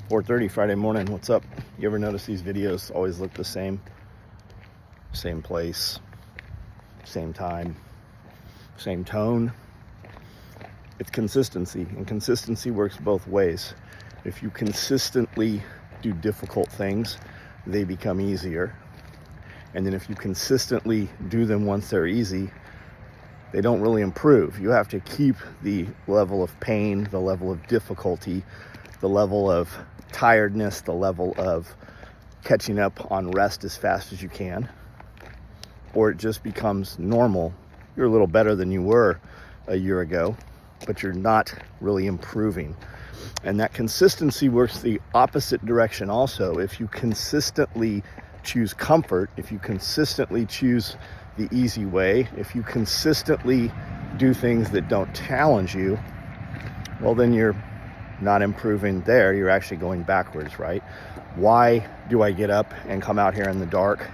4:30 Friday morning. What's up? You ever notice these videos always look the same? Same place, same time, same tone. It's consistency, and consistency works both ways. If you consistently do difficult things, they become easier. And then if you consistently do them once they're easy, they don't really improve. You have to keep the level of pain, the level of difficulty, the level of tiredness, the level of catching up on rest as fast as you can, or it just becomes normal. You're a little better than you were a year ago, but you're not really improving. And that consistency works the opposite direction also. If you consistently choose comfort, if you consistently choose the easy way, if you consistently do things that don't challenge you, well, then you're not improving there. You're actually going backwards, right? Why do I get up and come out here in the dark,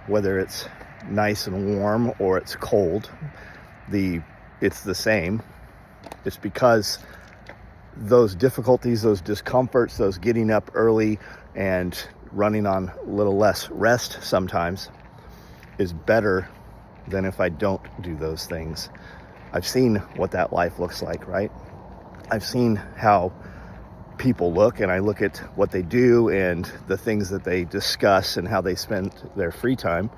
whether it's nice and warm or it's cold? It's the same. It's because those difficulties, those discomforts, those getting up early and running on a little less rest sometimes is better than if I don't do those things. I've seen what that life looks like, right? I've seen how people look, and I look at what they do and the things that they discuss and how they spend their free time.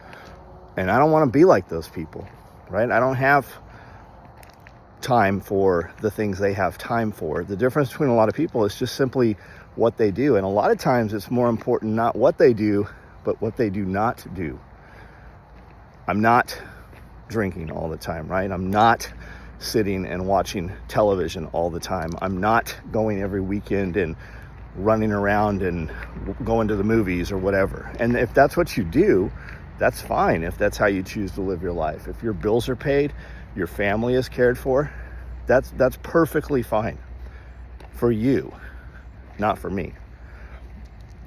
And I don't want to be like those people, right? I don't have time for the things they have time for. The difference between a lot of people is just simply what they do. And a lot of times it's more important not what they do, but what they do not do. I'm not drinking all the time, right? I'm not sitting and watching television all the time. I'm not going every weekend and running around and going to the movies or whatever. And if that's what you do, that's fine. If that's how you choose to live your life. If your bills are paid, your family is cared for, that's perfectly fine for you, not for me.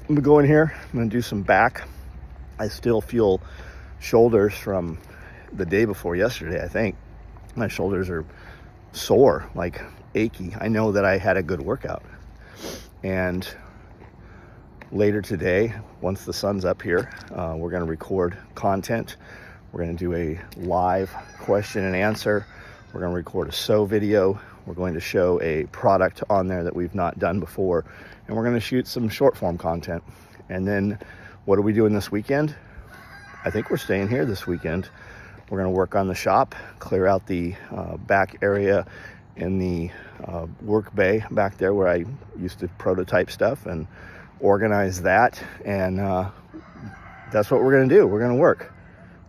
I'm gonna go in here, I'm gonna do some back. I still feel shoulders from the day before yesterday, I think. My shoulders are sore, like achy. I know that I had a good workout. And later today, once the sun's up here, we're gonna record content. We're gonna do a live question and answer. We're gonna record a sew video. We're going to show a product on there that we've not done before. And we're gonna shoot some short form content. And then what are we doing this weekend? I think we're staying here this weekend. We're gonna work on the shop, clear out the back area in the work bay back there where I used to prototype stuff, and organize that. And that's what we're gonna do. We're gonna work.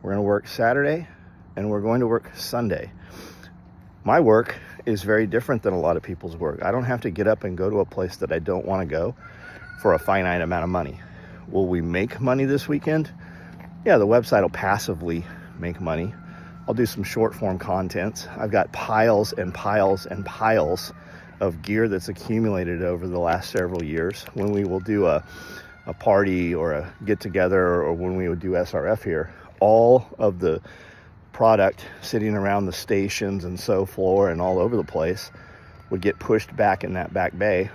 We're gonna work Saturday and we're going to work Sunday. My work is very different than a lot of people's work. I don't have to get up and go to a place that I don't wanna go for a finite amount of money. Will we make money this weekend? Yeah, the website will passively make money. I'll do some short form content. I've got piles and piles and piles of gear that's accumulated over the last several years. When we will do a party or a get together, or when we would do SRF here, all of the product sitting around the stations and so floor and all over the place would get pushed back in that back bay,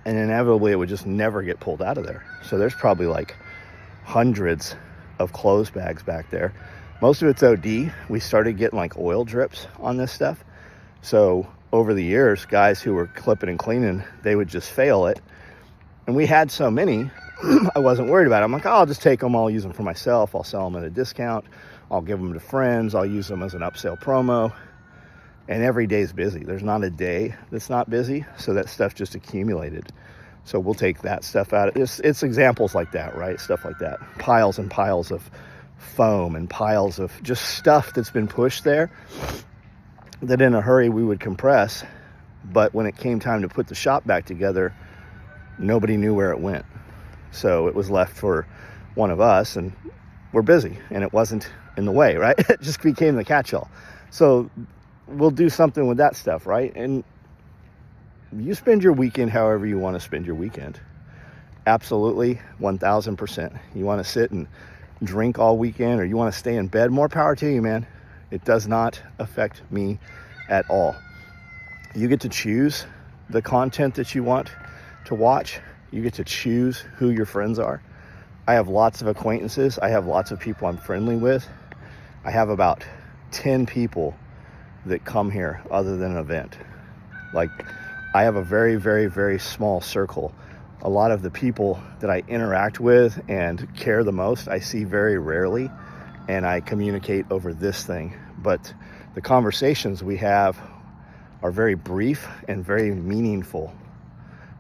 and inevitably it would just never get pulled out of there. So there's probably like hundreds of clothes bags back there. Most of it's OD. We started getting like oil drips on this stuff. So over the years, guys who were clipping and cleaning, they would just fail it. And we had so many, I wasn't worried about it. I'm like, oh, I'll just take them. I'll use them for myself. I'll sell them at a discount. I'll give them to friends. I'll use them as an upsell promo. And every day's busy. There's not a day that's not busy. So that stuff just accumulated. So we'll take that stuff out. It's examples like that, right? Stuff like that. Piles and piles of foam and piles of just stuff that's been pushed there that in a hurry we would compress. But when it came time to put the shop back together, nobody knew where it went. So it was left for one of us, and we're busy, and it wasn't in the way, right? It just became the catch-all. So we'll do something with that stuff, right? And you spend your weekend however you want to spend your weekend. Absolutely, 1000%. You want to sit and drink all weekend, or you want to stay in bed, more power to you, man. It does not affect me at all. You get to choose the content that you want to watch. You get to choose who your friends are. I have lots of acquaintances. I have lots of people I'm friendly with. I have about 10 people that come here other than an event. Like, I have a very, very, very small circle. A lot of the people that I interact with and care the most, I see very rarely, and I communicate over this thing. But the conversations we have are very brief and very meaningful.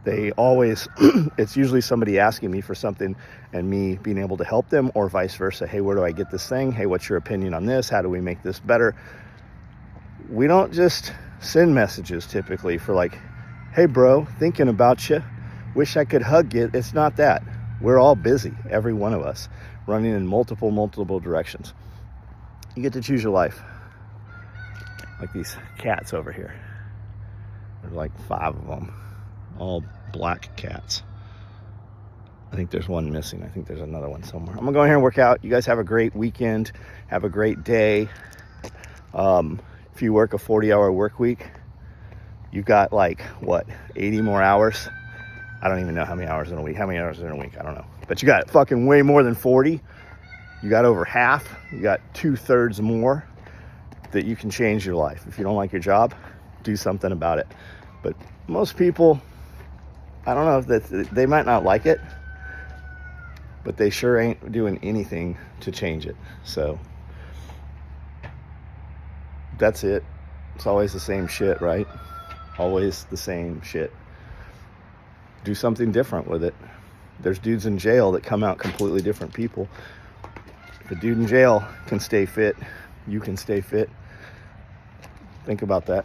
They always, it's usually somebody asking me for something and me being able to help them, or vice versa. Hey, where do I get this thing? Hey, what's your opinion on this? How do we make this better? We don't just send messages typically for like, hey bro, thinking about you, wish I could hug you. It's not that. We're all busy, every one of us, running in multiple directions. You get to choose your life. Like these cats over here. There's like 5 of them. All black cats. I think there's one missing. I think there's another one somewhere. I'm gonna go in here and work out. You guys have a great weekend. Have a great day. If you work a 40-hour work week, you've got like, what, 80 more hours? I don't even know how many hours in a week. How many hours in a week? I don't know. But you got fucking way more than 40. You got over half. You got 2/3 more that you can change your life. If you don't like your job, do something about it. But most people, I don't know, that they might not like it, but they sure ain't doing anything to change it. So that's it. It's always the same shit, right? Always the same shit. Do something different with it. There's dudes in jail that come out completely different people. If a dude in jail can stay fit, you can stay fit. Think about that.